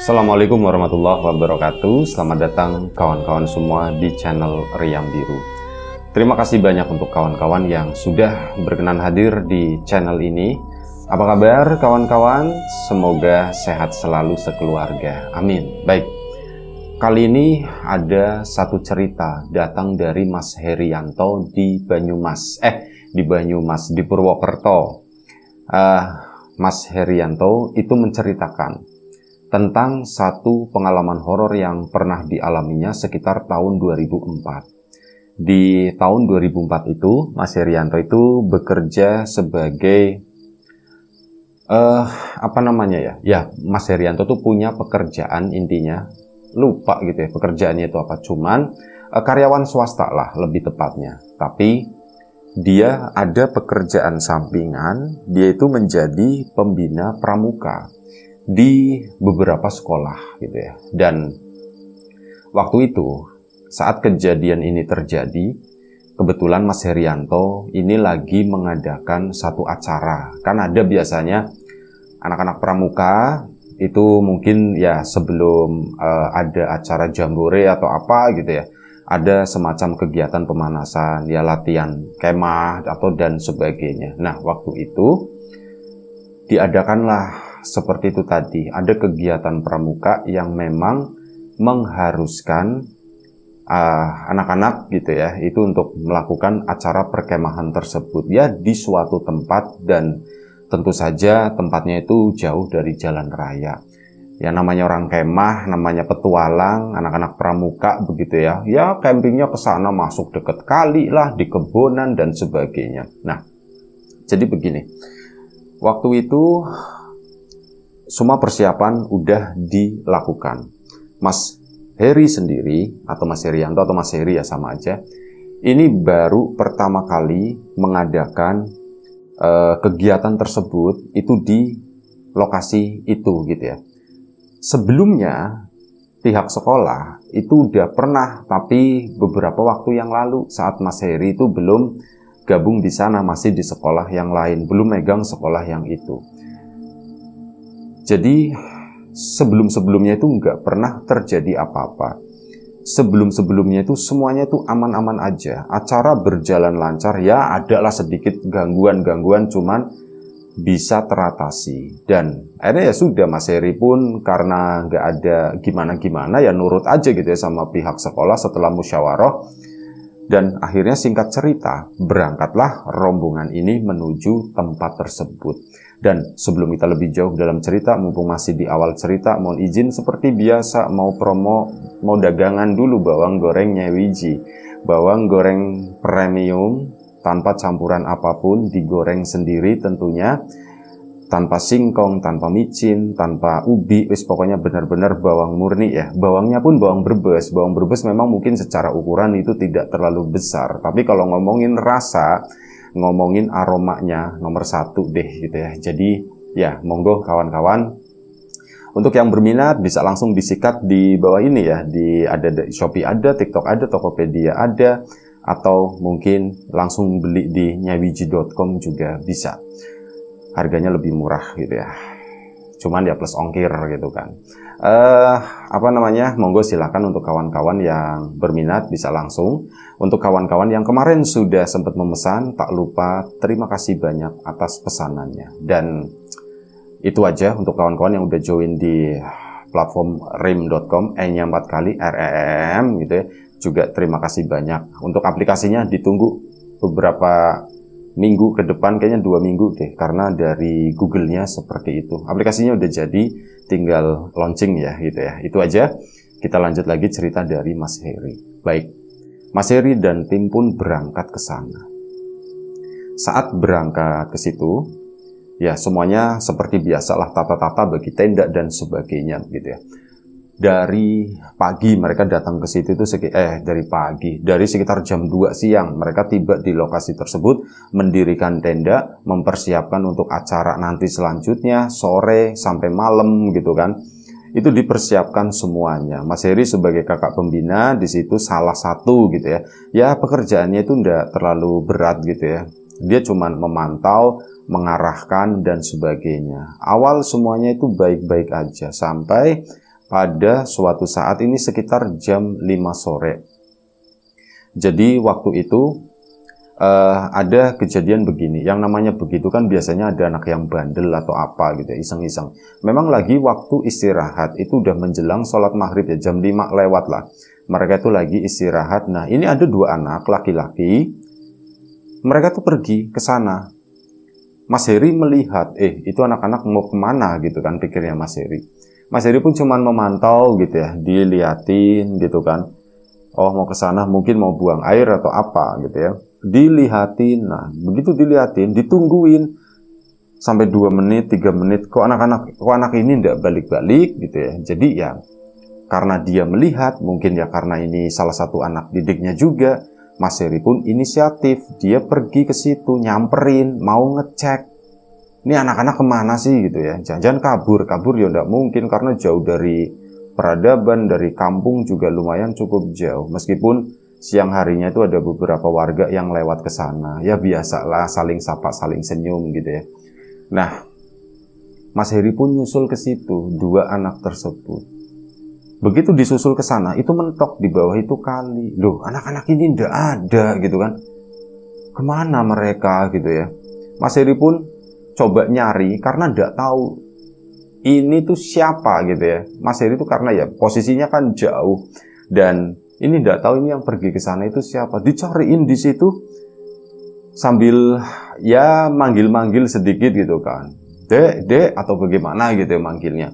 Assalamualaikum warahmatullahi wabarakatuh. Selamat datang kawan-kawan semua di channel Riam Biru. Terima kasih banyak untuk kawan-kawan yang sudah berkenan hadir di channel ini. Apa kabar kawan-kawan? Semoga sehat selalu sekeluarga. Amin. Baik. Kali ini ada satu cerita datang dari Mas Herianto di Banyumas. Di Purwokerto. Mas Herianto itu menceritakan tentang satu pengalaman horor yang pernah dialaminya sekitar tahun 2004. Di tahun 2004 itu, Mas Herianto itu bekerja sebagai Mas Herianto tuh punya pekerjaan, intinya lupa gitu ya pekerjaannya itu apa, cuman karyawan swasta lah lebih tepatnya. Tapi dia ada pekerjaan sampingan, dia itu menjadi pembina pramuka di beberapa sekolah gitu ya. Dan waktu itu saat kejadian ini terjadi, kebetulan Mas Herianto ini lagi mengadakan satu acara. Kan ada biasanya anak-anak pramuka itu mungkin ya sebelum ada acara jambore atau apa gitu ya, ada semacam kegiatan pemanasan, ya latihan kemah atau dan sebagainya. Nah, waktu itu diadakanlah seperti itu tadi, ada kegiatan pramuka yang memang mengharuskan anak-anak gitu ya, itu untuk melakukan acara perkemahan tersebut ya di suatu tempat, dan tentu saja tempatnya itu jauh dari jalan raya. Ya namanya orang kemah, namanya petualang, anak-anak pramuka begitu ya. Ya campingnya ke sana, masuk deket kali lah, di kebonan dan sebagainya. Nah, jadi begini. Waktu itu semua persiapan udah dilakukan. Mas Heri sendiri, atau Mas Herianto atau Mas Heri ya sama aja, ini baru pertama kali mengadakan kegiatan tersebut itu di lokasi itu gitu ya. Sebelumnya pihak sekolah itu udah pernah, tapi beberapa waktu yang lalu saat Mas Heri itu belum gabung di sana, masih di sekolah yang lain, belum megang sekolah yang itu. Jadi sebelum-sebelumnya itu nggak pernah terjadi apa-apa. Sebelum-sebelumnya itu semuanya itu aman-aman aja. Acara berjalan lancar, ya adalah sedikit gangguan-gangguan, cuman bisa teratasi. Dan akhirnya ya sudah, Mas Heri pun karena nggak ada gimana-gimana ya nurut aja gitu ya sama pihak sekolah setelah musyawarah. Dan akhirnya singkat cerita, berangkatlah rombongan ini menuju tempat tersebut. Dan sebelum kita lebih jauh dalam cerita, mumpung masih di awal cerita, mohon izin seperti biasa mau promo, mau dagangan dulu bawang goreng Nyewiji. Bawang goreng premium, tanpa campuran apapun, digoreng sendiri tentunya, tanpa singkong, tanpa micin, tanpa ubi, pokoknya benar-benar bawang murni ya. Bawangnya pun bawang Brebes. Bawang Brebes memang mungkin secara ukuran itu tidak terlalu besar, tapi kalau ngomongin rasa, ngomongin aromanya nomor satu deh gitu ya. Jadi ya monggo kawan-kawan, untuk yang berminat bisa langsung disikat di bawah ini ya, ada Shopee ada, TikTok ada, Tokopedia ada, atau mungkin langsung beli di nyewiji.com juga bisa. Harganya lebih murah gitu ya, cuman ya plus ongkir gitu kan. Monggo silakan untuk kawan-kawan yang berminat bisa langsung. Untuk kawan-kawan yang kemarin sudah sempat memesan, tak lupa terima kasih banyak atas pesanannya. Dan itu aja untuk kawan-kawan yang udah join di platform rim.com, E-nya 4 kali, REM gitu ya. Juga terima kasih banyak. Untuk aplikasinya ditunggu beberapa minggu ke depan, kayaknya 2 minggu deh, karena dari Google-nya seperti itu. Aplikasinya udah jadi, tinggal launching ya gitu ya. Itu aja. Kita lanjut lagi cerita dari Mas Heri. Baik, Mas Heri dan tim pun berangkat ke sana. Saat berangkat ke situ, ya semuanya seperti biasalah, tata-tata bagi tenda dan sebagainya gitu ya. Dari pagi mereka datang ke situ itu dari sekitar jam 2 siang mereka tiba di lokasi tersebut, mendirikan tenda, mempersiapkan untuk acara nanti selanjutnya sore sampai malam gitu kan. Itu dipersiapkan semuanya. Mas Heri sebagai kakak pembina di situ salah satu gitu ya. Ya pekerjaannya itu enggak terlalu berat gitu ya. Dia cuman memantau, mengarahkan dan sebagainya. Awal semuanya itu baik-baik aja sampai pada suatu saat ini sekitar jam 5 sore. Jadi waktu itu ada kejadian begini. Yang namanya begitu kan biasanya ada anak yang bandel atau apa gitu ya, iseng-iseng. Memang lagi waktu istirahat, itu udah menjelang sholat maghrib ya, jam 5 lewat lah. Mereka itu lagi istirahat. Nah ini ada 2 anak laki-laki. Mereka tuh pergi ke sana. Mas Heri melihat, itu anak-anak mau kemana gitu kan, pikirnya Mas Heri. Mas Heri pun cuman memantau gitu ya, diliatin gitu kan. Oh mau ke sana mungkin mau buang air atau apa gitu ya. Dilihatin, nah begitu dilihatin, ditungguin sampai 2 menit, 3 menit, kok anak ini ndak balik-balik gitu ya. Jadi ya karena dia melihat, mungkin ya karena ini salah satu anak didiknya juga, Mas Heri pun inisiatif, dia pergi ke situ, nyamperin, mau ngecek. Ini anak-anak kemana sih gitu ya, jangan-jangan kabur ya ndak mungkin karena jauh dari peradaban, dari kampung juga lumayan cukup jauh. Meskipun siang harinya itu ada beberapa warga yang lewat ke sana. Ya biasalah saling sapa, saling senyum gitu ya. Nah, Mas Heri pun nyusul ke situ, 2 anak tersebut. Begitu disusul ke sana, itu mentok di bawah itu kali. Loh, anak-anak ini ndak ada gitu kan. Kemana mereka gitu ya. Mas Heri pun coba nyari karena ndak tahu ini tuh siapa gitu ya. Mas Heri itu karena ya posisinya kan jauh dan ini nggak tahu ini yang pergi ke sana itu siapa. Dicariin di situ sambil ya manggil-manggil sedikit gitu kan. Dek atau bagaimana gitu ya manggilnya.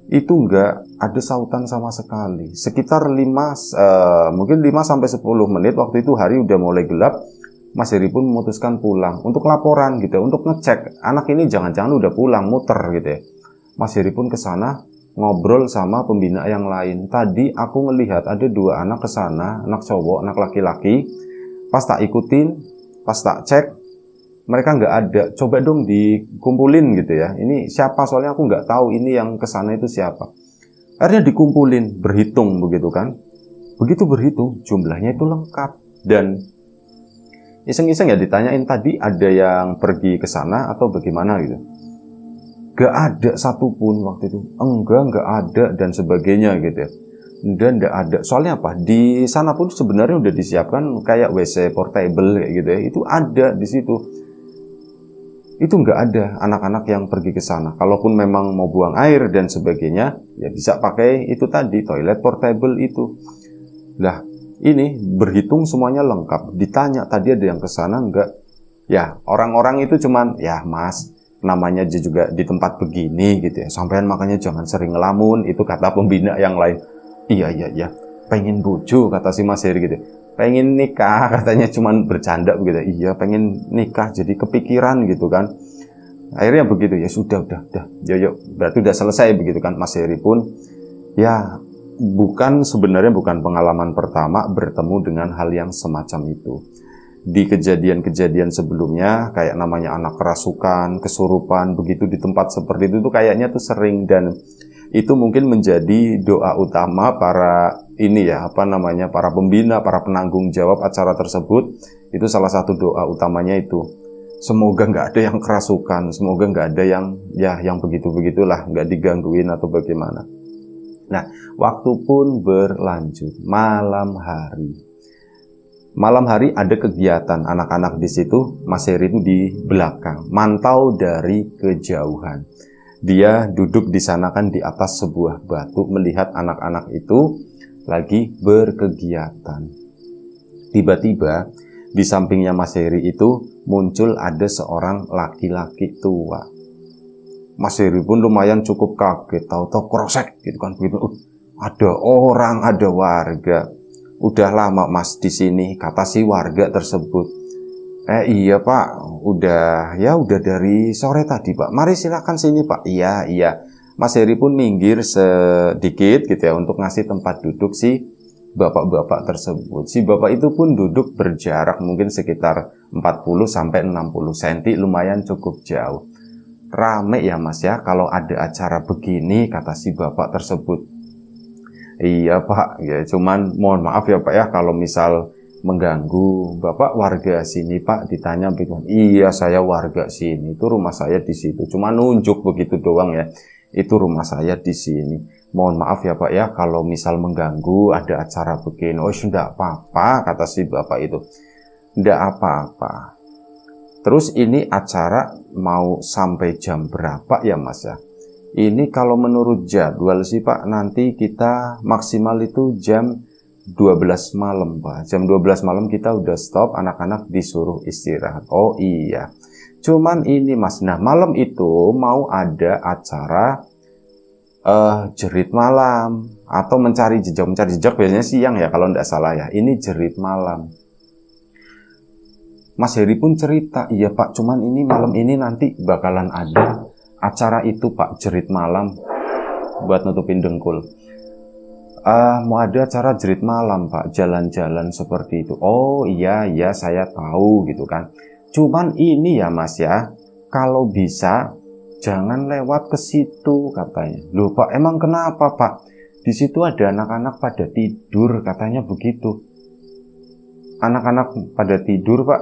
Itu nggak ada sautan sama sekali. Sekitar mungkin 5 sampai 10 menit waktu itu hari udah mulai gelap. Mas Heri pun memutuskan pulang untuk laporan gitu, untuk ngecek anak ini jangan-jangan udah pulang muter gitu ya. Mas Heri pun ke sana ngobrol sama pembina yang lain. Tadi aku ngelihat ada 2 anak ke sana, anak cowok, anak laki-laki. Pas tak ikutin, pas tak cek, mereka nggak ada. Coba dong dikumpulin gitu ya. Ini siapa? Soalnya aku nggak tahu ini yang ke sana itu siapa. Akhirnya dikumpulin, berhitung begitu kan. Begitu berhitung, jumlahnya itu lengkap. Dan iseng-iseng ya ditanyain tadi ada yang pergi ke sana atau bagaimana gitu. Gak ada satupun waktu itu, enggak ada dan sebagainya gitu ya. Dan gak ada, soalnya apa? Di sana pun sebenarnya udah disiapkan kayak WC portable kayak gitu ya. Itu ada di situ. Itu nggak ada anak-anak yang pergi ke sana. Kalaupun memang mau buang air dan sebagainya, ya bisa pakai itu tadi, toilet portable itu. Lah, ini berhitung semuanya lengkap. Ditanya tadi ada yang ke sana enggak? Ya, orang-orang itu cuman, ya Mas, namanya juga di tempat begini gitu ya. Sampean makanya jangan sering ngelamun, itu kata pembina yang lain. Iya, pengen bojo kata si Mas Heri gitu. Pengen nikah katanya cuman bercanda begitu. Iya, pengen nikah jadi kepikiran gitu kan. Akhirnya begitu ya sudah. Yuk, berarti udah selesai begitu kan. Mas Heri pun ya sebenarnya bukan pengalaman pertama bertemu dengan hal yang semacam itu. Di kejadian-kejadian sebelumnya kayak namanya anak kerasukan, kesurupan begitu di tempat seperti itu tuh kayaknya tuh sering dan itu mungkin menjadi doa utama para para pembina, para penanggung jawab acara tersebut. Itu salah satu doa utamanya itu. Semoga nggak ada yang kerasukan, semoga nggak ada yang begitu-begitulah, nggak digangguin atau bagaimana. Nah, waktu pun berlanjut, malam hari. Malam hari ada kegiatan anak-anak di situ. Mas Heri itu di belakang, mantau dari kejauhan. Dia duduk di sana kan di atas sebuah batu melihat anak-anak itu lagi berkegiatan. Tiba-tiba di sampingnya Mas Heri itu muncul ada seorang laki-laki tua. Mas Heri pun lumayan cukup kaget, tahu-tahu krosek gitu kan begitu. Ada orang, ada warga. Udah lama Mas di sini, kata si warga tersebut. Iya Pak, udah dari sore tadi Pak. Mari silakan sini Pak. Iya. Mas Heri pun minggir sedikit gitu ya untuk ngasih tempat duduk si bapak-bapak tersebut. Si bapak itu pun duduk berjarak mungkin sekitar 40 sampai 60 cm, lumayan cukup jauh. Rame ya Mas ya kalau ada acara begini, kata si bapak tersebut. Iya Pak, ya cuman mohon maaf ya Pak ya kalau misal mengganggu. Bapak warga sini Pak, ditanya begitu. Iya, saya warga sini, itu rumah saya di situ. Cuma nunjuk begitu doang ya. itu rumah saya di sini. Mohon maaf ya Pak ya, kalau misal mengganggu ada acara begini. Oh, sudah apa-apa, kata si bapak itu. Tidak apa-apa. Terus ini acara mau sampai jam berapa ya Mas ya? Ini kalau menurut jadwal sih Pak, nanti kita maksimal itu jam 12 malam Pak. Jam 12 malam kita udah stop, anak-anak disuruh istirahat. Oh iya. Cuman ini Mas, nah malam itu mau ada acara jerit malam atau mencari jejak biasanya siang ya kalau tidak salah ya. Ini jerit malam. Mas Heri pun cerita, iya Pak, cuman ini malam ini nanti bakalan ada acara itu Pak, jerit malam buat nutupin dengkul. Mau ada acara jerit malam Pak, jalan-jalan seperti itu. Oh iya saya tahu gitu kan. Cuman ini ya Mas ya, kalau bisa jangan lewat ke situ katanya. Loh Pak, emang kenapa Pak? Di situ ada anak-anak pada tidur katanya begitu. Anak-anak pada tidur Pak.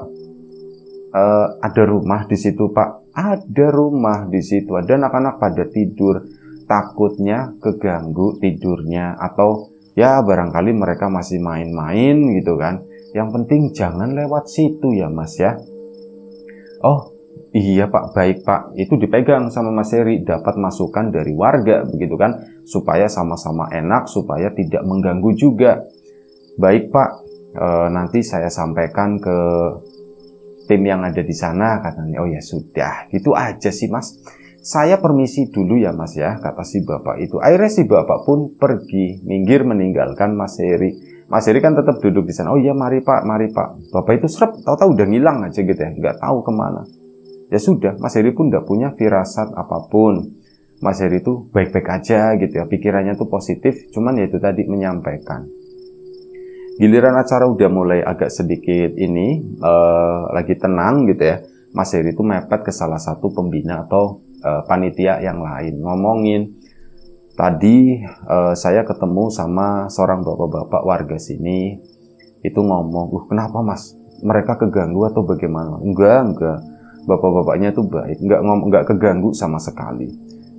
Ada rumah di situ Pak. Ada rumah di situ. Ada anak-anak pada tidur. Takutnya keganggu tidurnya atau ya barangkali mereka masih main-main gitu kan. Yang penting jangan lewat situ ya Mas ya. Oh iya Pak, baik Pak. Itu dipegang sama Mas Heri, dapat masukan dari warga begitu kan, supaya sama-sama enak, supaya tidak mengganggu juga. Baik Pak, nanti saya sampaikan ke tim yang ada di sana katanya. Oh ya sudah, gitu aja sih Mas. Saya permisi dulu ya Mas ya, kata si bapak itu. Akhirnya si bapak pun pergi, minggir meninggalkan Mas Heri. Mas Heri kan tetap duduk di sana. Oh iya mari Pak, mari Pak. Bapak itu serep, tahu-tahu udah ngilang aja gitu ya, nggak tahu kemana. Ya sudah, Mas Heri pun nggak punya firasat apapun. Mas Heri itu baik-baik aja gitu ya, pikirannya tuh positif. Cuman ya itu tadi menyampaikan. Giliran acara udah mulai agak sedikit ini lagi tenang gitu ya, Mas Heri itu mepet ke salah satu pembina atau panitia yang lain, ngomongin tadi saya ketemu sama seorang bapak-bapak warga sini, itu ngomong, kenapa Mas? Mereka keganggu atau bagaimana? Enggak, bapak-bapaknya tuh baik, enggak keganggu sama sekali.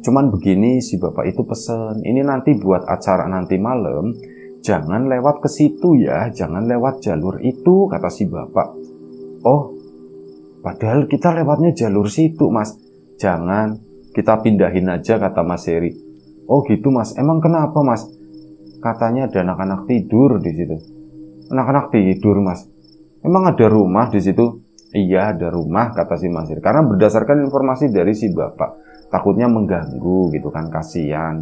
Cuman begini, si bapak itu pesen, ini nanti buat acara nanti malam, jangan lewat ke situ ya, jangan lewat jalur itu, kata si bapak. Oh, padahal kita lewatnya jalur situ Mas. Jangan, kita pindahin aja, kata Mas Heri. Oh gitu Mas, emang kenapa Mas? Katanya ada anak-anak tidur di situ. Anak-anak tidur Mas? Emang ada rumah di situ? Iya ada rumah, kata si Mas Heri. Karena berdasarkan informasi dari si bapak, takutnya mengganggu gitu kan, kasihan.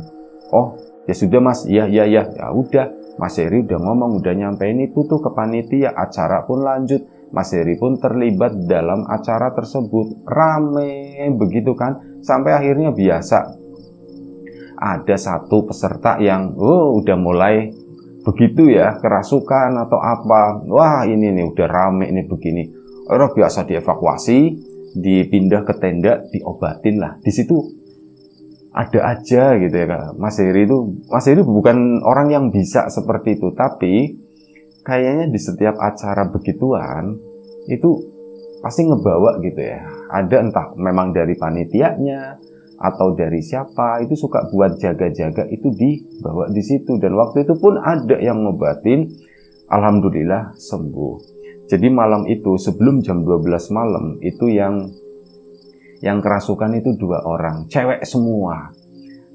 Oh ya sudah Mas, iya ya udah. Mas Heri udah ngomong, udah nyampein itu tuh ke panitia, acara pun lanjut. Mas Heri pun terlibat dalam acara tersebut, rame begitu kan, sampai akhirnya biasa ada satu peserta yang udah mulai begitu ya, kerasukan atau apa. Wah ini nih udah rame nih begini. Orang biasa dievakuasi, dipindah ke tenda, diobatin lah. Di situ ada aja gitu ya Kak. Mas Heri bukan orang yang bisa seperti itu, tapi kayaknya di setiap acara begituan itu pasti ngebawa gitu ya. Ada entah memang dari panitianya atau dari siapa, itu suka buat jaga-jaga itu dibawa di situ. Dan waktu itu pun ada yang ngobatin, alhamdulillah sembuh. Jadi malam itu sebelum jam 12 malam itu yang kerasukan itu 2 orang, cewek semua.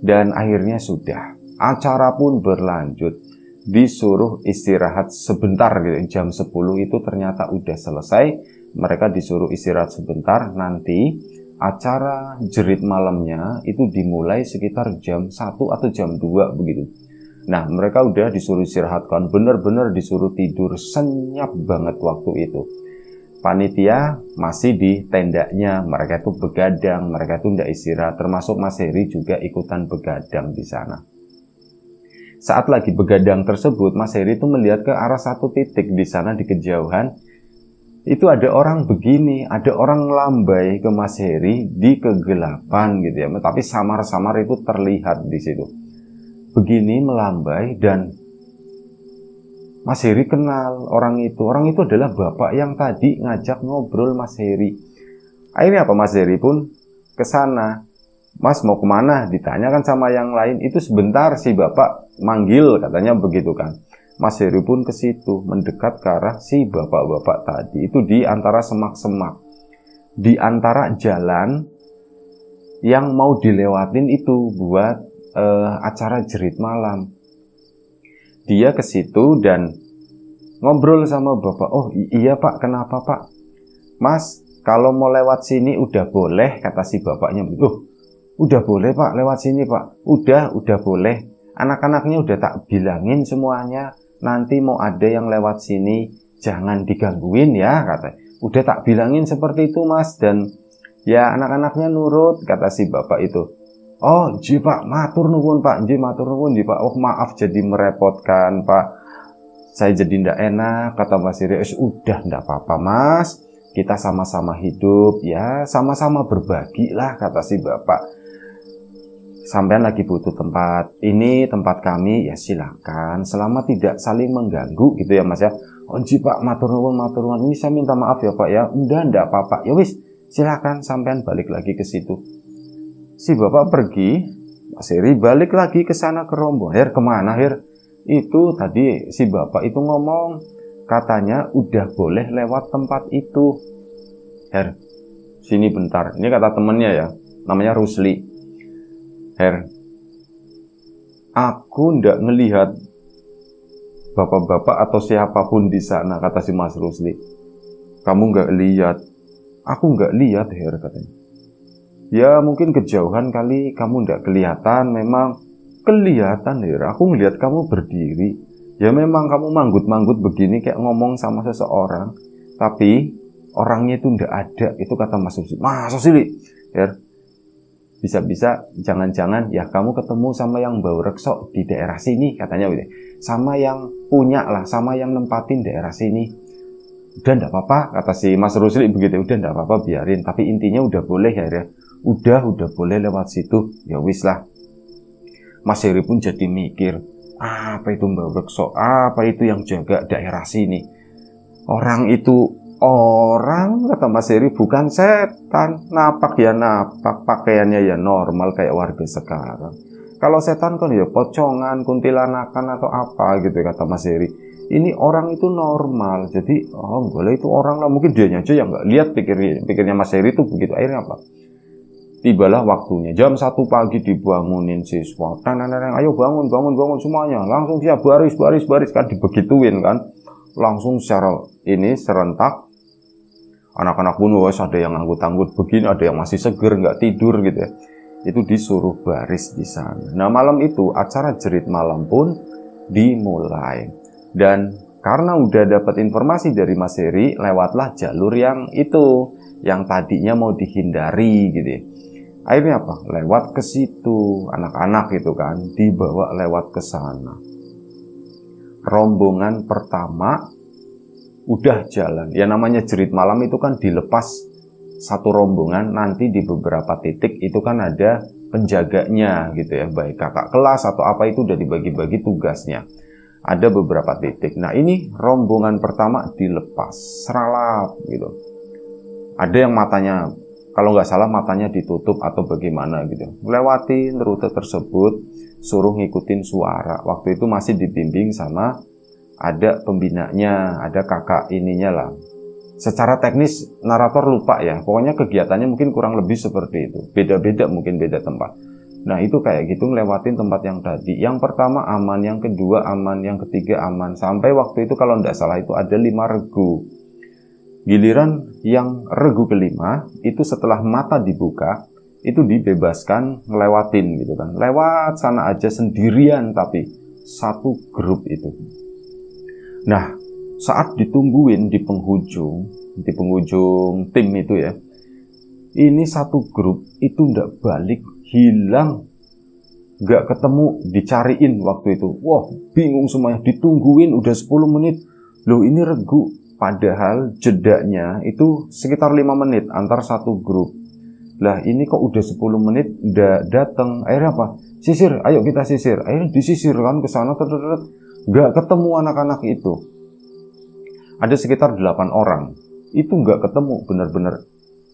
Dan akhirnya sudah, acara pun berlanjut. Disuruh istirahat sebentar gitu. Jam 10 itu ternyata udah selesai. Mereka disuruh istirahat sebentar. Nanti acara jerit malamnya itu dimulai sekitar jam 1 atau jam 2 begitu. Nah mereka udah disuruh istirahatkan, bener-bener disuruh tidur, senyap banget waktu itu. Panitia masih di tendanya, mereka itu begadang, mereka itu tidak istirahat. Termasuk Mas Heri juga ikutan begadang di sana. Saat lagi begadang tersebut, Mas Heri itu melihat ke arah satu titik di sana di kejauhan. Itu ada orang begini, ada orang lambai ke Mas Heri di kegelapan gitu ya. Tapi samar-samar itu terlihat di situ. Begini melambai dan Mas Heri kenal orang itu. Orang itu adalah bapak yang tadi ngajak ngobrol Mas Heri. Akhirnya apa, Mas Heri pun ke sana. Mas mau kemana? Ditanyakan sama yang lain. Itu sebentar si bapak manggil, katanya begitu kan. Mas Heri pun ke situ, mendekat ke arah si bapak-bapak tadi. Itu di antara semak-semak, di antara jalan yang mau dilewatin itu buat acara jerit malam. Dia ke situ dan ngobrol sama bapak. Oh iya pak, kenapa pak? Mas, kalau mau lewat sini udah boleh, kata si bapaknya. Udah boleh pak, lewat sini pak. Udah boleh. Anak-anaknya udah tak bilangin semuanya. Nanti mau ada yang lewat sini, jangan digangguin ya, kata. Udah tak bilangin seperti itu mas. Dan ya anak-anaknya nurut, kata si bapak itu. Oh ji pak, matur nuwun pak. Ji matur nuwun ji pak. Oh maaf jadi merepotkan pak. Saya jadi ndak enak, kata Mas Heri. Udah ndak apa-apa mas. Kita sama-sama hidup, ya sama-sama berbagi lah, kata si bapak. Sampean lagi butuh tempat, ini tempat kami, ya silakan. Selama tidak saling mengganggu gitu ya mas ya. Oh ji pak, matur nuwun, ini saya minta maaf ya pak ya. Udah ndak apa-apa, ya wis silakan. Sampean balik lagi ke situ. Si bapak pergi, Mas Heri balik lagi ke sana ke rombongan. Her, kemana Her? Itu tadi si bapak itu ngomong, katanya udah boleh lewat tempat itu. Her, sini bentar. Ini kata temennya ya, namanya Rusli. Her, aku ndak ngelihat bapak-bapak atau siapapun di sana, kata si Mas Rusli. Kamu nggak lihat? Aku nggak lihat Her, katanya. Ya mungkin kejauhan kali kamu ndak kelihatan. Memang kelihatan Her, aku ngelihat kamu berdiri. Ya memang kamu manggut-manggut begini kayak ngomong sama seseorang, tapi orangnya itu ndak ada. Itu kata Mas Rusli. Mas Rusli, Her, bisa-bisa jangan-jangan ya kamu ketemu sama yang bau rekso di daerah sini, katanya gitu. Sama yang punya lah, sama yang nempatin daerah sini. Udah ndak apa-apa, kata si Mas Rusli begitu. Udah ndak apa-apa, biarin. Tapi intinya udah boleh ya. Udah boleh lewat situ. Ya wis lah. Mas Heri pun jadi mikir, apa itu Mbak Bekso? Apa itu yang jaga daerah sini? Orang itu orang, kata Mas Heri, bukan setan. Napak ya napak, pakaiannya ya normal kayak warga sekarang. Kalau setan kan ya pocongan, kuntilanakan atau apa gitu, kata Mas Heri. Ini orang itu normal, jadi oh boleh itu orang lah. Mungkin dianya aja yang nggak lihat, pikirnya Mas Heri itu begitu. Akhirnya apa? Tibalah waktunya, jam 1 pagi dibangunin siswa. Ayo bangun semuanya. Langsung siap, baris, kan dibegituin kan. Langsung secara ini serentak. Anak-anak pun ada yang anggut-anggut begini, ada yang masih seger, nggak tidur gitu ya. Itu disuruh baris di sana. Nah malam itu acara jerit malam pun dimulai. Dan karena udah dapat informasi dari Mas Heri, lewatlah jalur yang itu, yang tadinya mau dihindari gitu ya. Akhirnya apa? Lewat ke situ, anak-anak itu kan dibawa lewat ke sana. Rombongan pertama udah jalan. Ya namanya jerit malam itu kan dilepas satu rombongan, nanti di beberapa titik itu kan ada penjaganya gitu ya, baik kakak kelas atau apa itu udah dibagi-bagi tugasnya. Ada beberapa titik. Nah ini rombongan pertama dilepas, seralap gitu. Ada yang matanya, kalau nggak salah matanya ditutup atau bagaimana gitu. Lewatin rute tersebut, suruh ngikutin suara. Waktu itu masih dibimbing sama ada pembinanya, ada kakak ininya lah. Secara teknis narator lupa ya, pokoknya kegiatannya mungkin kurang lebih seperti itu. Beda-beda, mungkin beda tempat. Nah itu kayak gitu ngelewatin tempat yang tadi. Yang pertama aman, yang kedua aman, yang ketiga aman. Sampai waktu itu kalau nggak salah itu ada 5 regu. Giliran yang regu kelima itu setelah mata dibuka itu dibebaskan ngelewatin gitu kan, lewat sana aja sendirian, tapi satu grup itu. Nah saat ditungguin di penghujung tim itu ya, ini satu grup itu ndak balik, hilang, nggak ketemu, dicariin waktu itu. Wah bingung semuanya, ditungguin udah 10 menit loh, ini regu. Padahal jedanya itu sekitar 5 menit antar satu grup. Lah ini kok udah 10 menit udah datang. Akhirnya apa? Sisir, ayo kita sisir. Akhirnya disisir kan ke sana, nggak ketemu anak-anak itu. Ada sekitar 8 orang. Itu nggak ketemu benar-benar.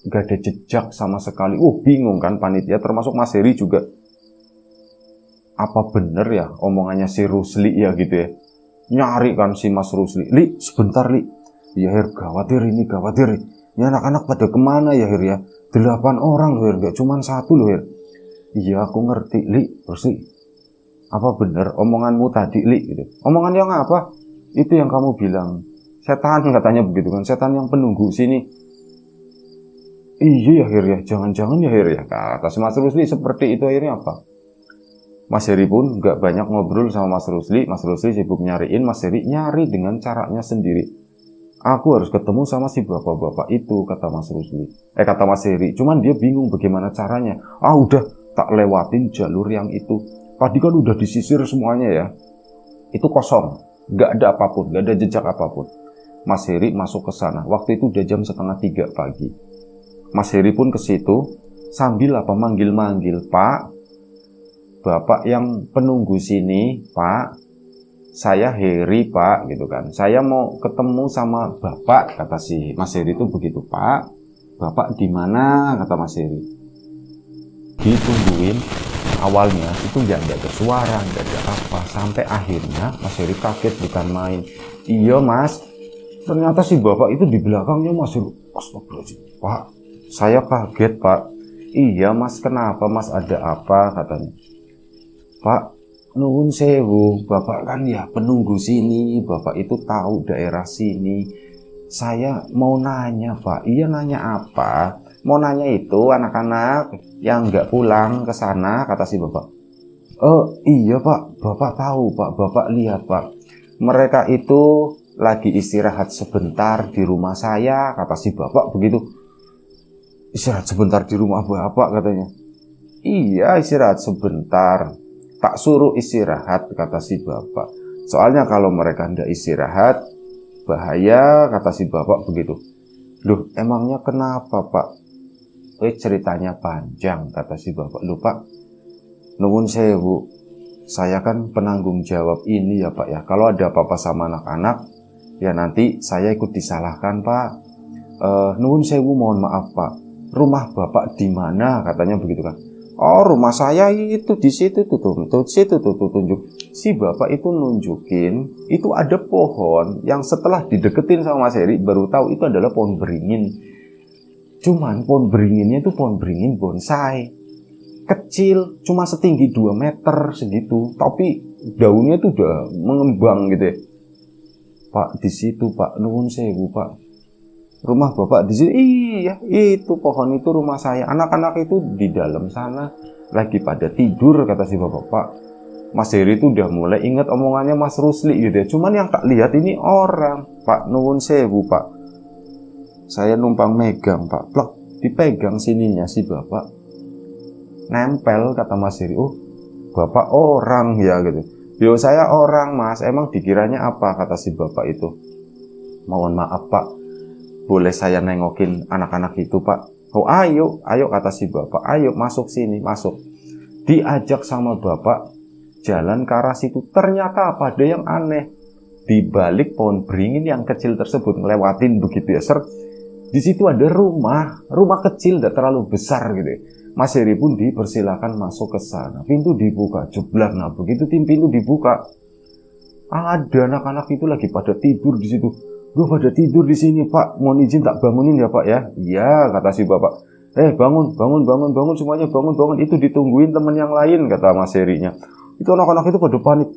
gak ada jejak sama sekali. Bingung kan panitia, termasuk Mas Heri juga. Apa bener ya omongannya si Rusli ya gitu ya. Nyari kan si Mas Rusli. Li, sebentar Li. Ya Her, gawat Her ini, gawat Her. Ini anak-anak pada kemana ya Her ya? 8 orang loh Her, gak cuma 1 loh Her. Iya aku ngerti Li, Rusli. Apa bener omonganmu tadi Li gitu. Omongan yang apa? Itu yang kamu bilang. Setan katanya begitu kan. Setan yang penunggu sini. Iya ya Her ya, jangan-jangan ya Her ya. Kata si Mas Rusli seperti itu akhirnya apa? Mas Heri pun gak banyak ngobrol sama Mas Rusli. Mas Rusli sibuk nyariin, Mas Heri nyari dengan caranya sendiri. Aku harus ketemu sama si bapak-bapak itu, kata Mas Rusli. Kata Mas Heri. Cuman dia bingung bagaimana caranya. Udah tak lewatin jalur yang itu. Tadi kan udah disisir semuanya ya. Itu kosong. Gak ada apapun, gak ada jejak apapun. Mas Heri masuk ke sana. Waktu itu udah jam 2:30 pagi. Mas Heri pun ke situ sambil manggil-manggil, Pak. Bapak yang penunggu sini, Pak. Saya Heri, Pak, gitu kan. Saya mau ketemu sama Bapak, kata si Mas Heri itu begitu, Pak. Bapak di mana? Kata Mas Heri. Ditungguin. Awalnya itu nggak ada suara, nggak ada apa. Sampai akhirnya Mas Heri kaget bukan main. Iya, Mas. Ternyata si Bapak itu di belakangnya Mas Heri. Astagfirullahaladzim, Pak. Saya kaget, Pak. Iya, Mas. Kenapa, Mas? Ada apa? Katanya. Pak, nuwun sewu, Bapak kan ya penunggu sini, Bapak itu tahu daerah sini. Saya mau nanya, Pak. Iya, nanya apa? Mau nanya itu anak-anak yang nggak pulang ke sana, kata si Bapak. Iya, Pak. Bapak tahu, Pak. Bapak lihat, Pak. Mereka itu lagi istirahat sebentar di rumah saya, kata si Bapak begitu. Istirahat sebentar di rumah Bapak, katanya. Iya, istirahat sebentar. Tak suruh istirahat, kata si Bapak. Soalnya kalau mereka tidak istirahat, bahaya, kata si Bapak begitu. Loh, emangnya kenapa, Pak? Ceritanya panjang, kata si Bapak. Loh, Pak, nuwun sewu. Saya kan penanggung jawab ini ya, Pak ya. Kalau ada apa-apa sama anak-anak, ya nanti saya ikut disalahkan, Pak. Nuwun sewu, mohon maaf, Pak. Rumah Bapak di mana? Katanya begitu kan. Rumah saya itu di situ tuh, tunjuk. Si Bapak itu nunjukin, itu ada pohon yang setelah dideketin sama Mas Heri baru tahu itu adalah pohon beringin. Cuman pohon beringinnya itu pohon beringin bonsai. Kecil, cuma setinggi 2 meter segitu, tapi daunnya itu udah mengembang gitu ya. Pak, di situ, Pak, nuwun sewu, Pak. Rumah Bapak di sini. Iya, itu pohon itu rumah saya. Anak-anak itu di dalam sana lagi pada tidur, kata si Bapak. Pak, Mas Heri itu udah mulai ingat omongannya Mas Rusli gitu ya. Cuman yang tak lihat ini orang. Pak, nuwun sewu, Pak. Saya numpang megang, Pak. Plak, dipegang sininya si Bapak. Nempel, kata Mas Heri. Bapak orang ya gitu. Yo, saya orang, Mas. Emang dikiranya apa, kata si Bapak itu. Mohon maaf, Pak. Boleh saya nengokin anak-anak itu, Pak? Ayo, kata si Bapak. Ayo, masuk sini, masuk. Diajak sama Bapak jalan ke arah situ. Ternyata apa? Ada yang aneh. Di balik pohon beringin yang kecil tersebut, ngelewatin begitu ya, di situ ada rumah kecil, tidak terlalu besar gitu. Mas Heri pun dipersilakan masuk ke sana. Pintu dibuka, jeblak. Nah, begitu pintu dibuka, ada anak-anak itu lagi pada tidur di situ. Gue pada tidur di sini, Pak. Mohon izin tak bangunin ya, Pak ya. Iya, kata si Bapak. Bangun semuanya, bangun. Itu ditungguin teman yang lain, kata Mas Herinya. Itu anak-anak itu pada panik.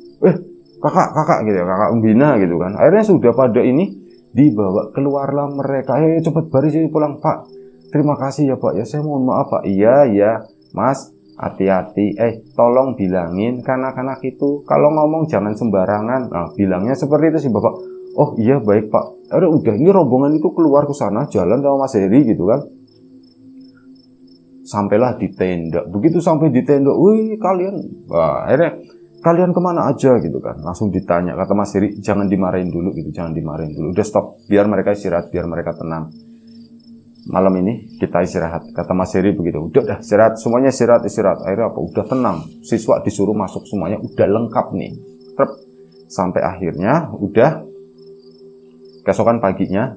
Kakak gitu ya, kakak Umbina gitu kan. Akhirnya sudah pada ini dibawa, keluarlah mereka. Cepet baris ini pulang, Pak. Terima kasih ya, Pak ya. Saya mohon maaf, Pak. Iya, Mas. Hati-hati. Tolong bilangin ke anak-anak itu kalau ngomong jangan sembarangan. Nah, bilangnya seperti itu sih, Bapak. Oh iya, baik, Pak. Udah, ini rombongan itu keluar ke sana, jalan sama Mas Heri gitu kan. Sampailah di tenda. Begitu sampai di tenda, kalian. Wah, akhirnya kalian kemana aja gitu kan. Langsung ditanya, kata Mas Heri, jangan dimarahin dulu gitu, jangan dimarahin dulu. Udah stop, biar mereka istirahat, biar mereka tenang. Malam ini kita istirahat, kata Mas Heri begitu. Udah istirahat, semuanya istirahat. Akhirnya apa? Udah tenang. Siswa disuruh masuk semuanya, udah lengkap nih. Sampai akhirnya udah keesokan paginya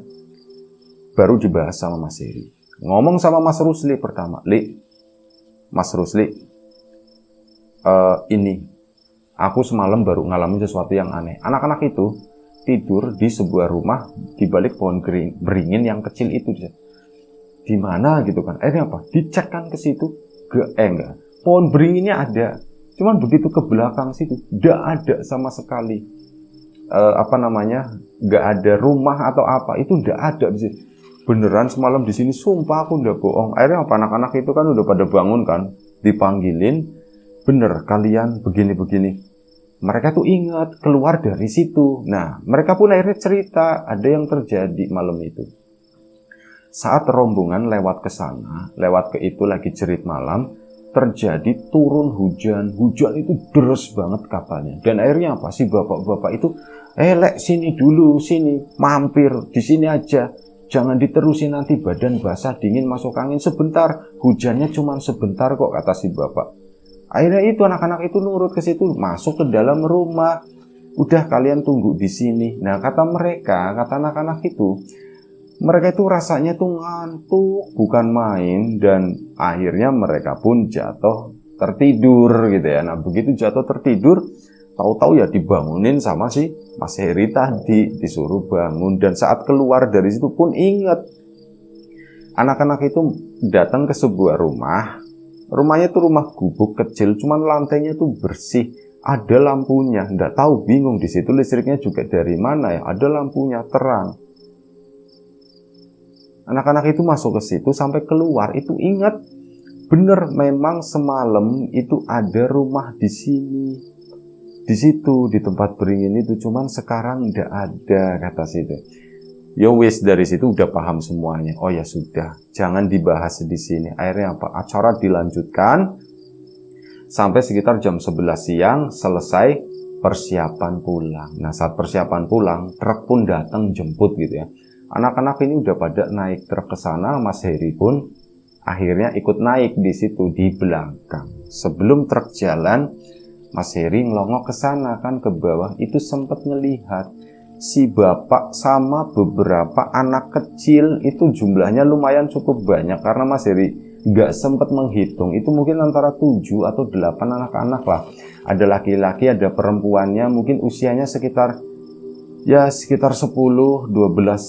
baru dibahas sama Mas Heri. ngomong sama Mas Rusli pertama, Mas Rusli, ini aku semalam baru ngalamin sesuatu yang aneh. Anak-anak itu tidur di sebuah rumah di balik pohon beringin yang kecil itu. Di mana gitu kan? Akhirnya apa? Dicek kan ke situ, enggak. Pohon beringinnya ada, cuman begitu ke belakang situ, enggak ada sama sekali. Enggak ada rumah atau apa, itu enggak ada di situ. Beneran semalam di sini, sumpah aku enggak bohong. Akhirnya apa? Anak-anak itu kan udah pada bangun kan, dipanggilin, bener kalian begini-begini. Mereka tuh ingat keluar dari situ. Nah, mereka pun akhirnya cerita ada yang terjadi malam itu. Saat rombongan lewat ke sana, lewat ke itu lagi cerit malam, terjadi turun hujan. Hujan itu deras banget katanya. Dan akhirnya apa sih bapak-bapak itu, lek sini dulu, sini, mampir di sini aja. Jangan diterusin nanti badan basah dingin masuk angin sebentar. Hujannya cuma sebentar kok, kata si bapak. Akhirnya itu anak-anak itu nurut ke situ, masuk ke dalam rumah. Udah kalian tunggu di sini. Nah, kata anak-anak itu, mereka itu rasanya tuh ngantuk, bukan main, dan akhirnya mereka pun jatuh tertidur gitu ya. Nah, begitu jatuh tertidur, tahu-tahu ya dibangunin sama si Mas Heri tadi, disuruh bangun. Dan saat keluar dari situ pun ingat, anak-anak itu datang ke sebuah rumah. Rumahnya itu rumah gubuk kecil, cuman lantainya tuh bersih, ada lampunya. Nggak tahu, bingung di situ listriknya juga dari mana ya, ada lampunya terang. Anak-anak itu masuk ke situ sampai keluar itu ingat bener memang semalam itu ada rumah di sini, di situ di tempat beringin itu, cuman sekarang nggak ada, kata situ. Yo wis, dari situ udah paham semuanya. Oh ya sudah, jangan dibahas di sini. Akhirnya apa? Acara dilanjutkan sampai sekitar jam 11 siang selesai persiapan pulang. Nah, saat persiapan pulang, truk pun datang jemput gitu ya. Anak-anak ini udah pada naik truk ke sana, Mas Heri pun akhirnya ikut naik di situ di belakang. Sebelum truk jalan, Mas Heri ngelongok ke sana kan ke bawah, itu sempat ngelihat si bapak sama beberapa anak kecil, itu jumlahnya lumayan cukup banyak karena Mas Heri nggak sempat menghitung, itu mungkin antara 7 atau 8 anak-anak lah. Ada laki-laki, ada perempuannya, mungkin usianya sekitar 10-12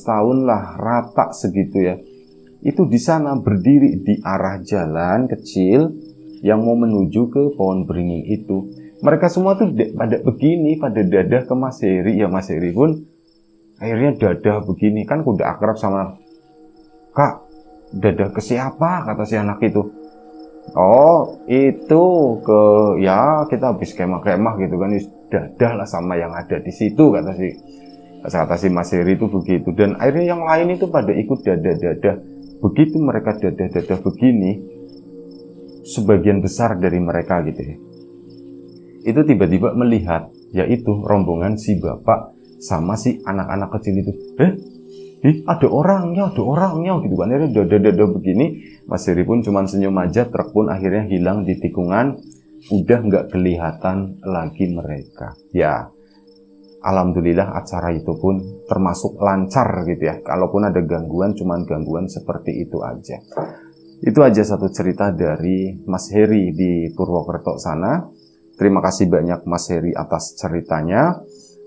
tahun lah, rata segitu ya. Itu di sana berdiri di arah jalan kecil yang mau menuju ke pohon beringin itu. Mereka semua tuh pada begini, pada dadah ke Mas Heri. Ya Mas Heri pun akhirnya dadah begini. Kan udah akrab sama, Kak, dadah ke siapa? Kata si anak itu. Oh, itu kita habis kemah-kemah gitu kan, dadah lah sama yang ada di situ, kata si Mas Heri itu begitu. Dan akhirnya yang lain itu pada ikut dadah-dadah. Begitu mereka dadah-dadah begini, sebagian besar dari mereka gitu ya, itu tiba-tiba melihat, yaitu rombongan si bapak sama si anak-anak kecil itu. Ada orangnya gitu kan. Akhirnya dadah-dadah begini, Mas Heri pun cuma senyum aja. Truk pun akhirnya hilang di tikungan, udah nggak kelihatan lagi mereka. Ya, alhamdulillah acara itu pun termasuk lancar gitu ya. Kalaupun ada gangguan, cuman gangguan seperti itu aja. Itu aja satu cerita dari Mas Heri di Purwokerto sana. Terima kasih banyak Mas Heri atas ceritanya.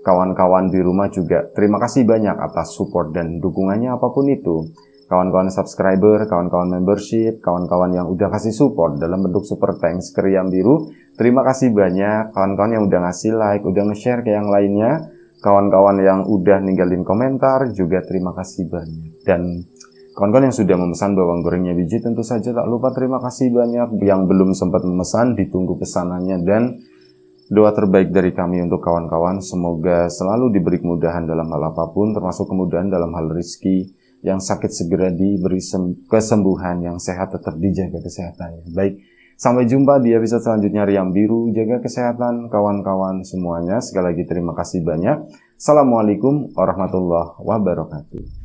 Kawan-kawan di rumah juga terima kasih banyak atas support dan dukungannya apapun itu. Kawan-kawan subscriber, kawan-kawan membership, kawan-kawan yang udah kasih support dalam bentuk super thanks ke Riam Biru. Terima kasih banyak kawan-kawan yang udah ngasih like, udah nge-share ke yang lainnya. Kawan-kawan yang udah ninggalin komentar juga terima kasih banyak. Dan kawan-kawan yang sudah memesan bawang gorengnya biji tentu saja tak lupa terima kasih banyak. Yang belum sempat memesan ditunggu pesanannya, dan doa terbaik dari kami untuk kawan-kawan, semoga selalu diberi kemudahan dalam hal apapun, termasuk kemudahan dalam hal rezeki. Yang sakit segera diberi kesembuhan, yang sehat tetap dijaga kesehatannya. Baik, sampai jumpa di episode selanjutnya Riam Biru. Jaga kesehatan kawan-kawan semuanya. Sekali lagi terima kasih banyak. Assalamualaikum warahmatullahi wabarakatuh.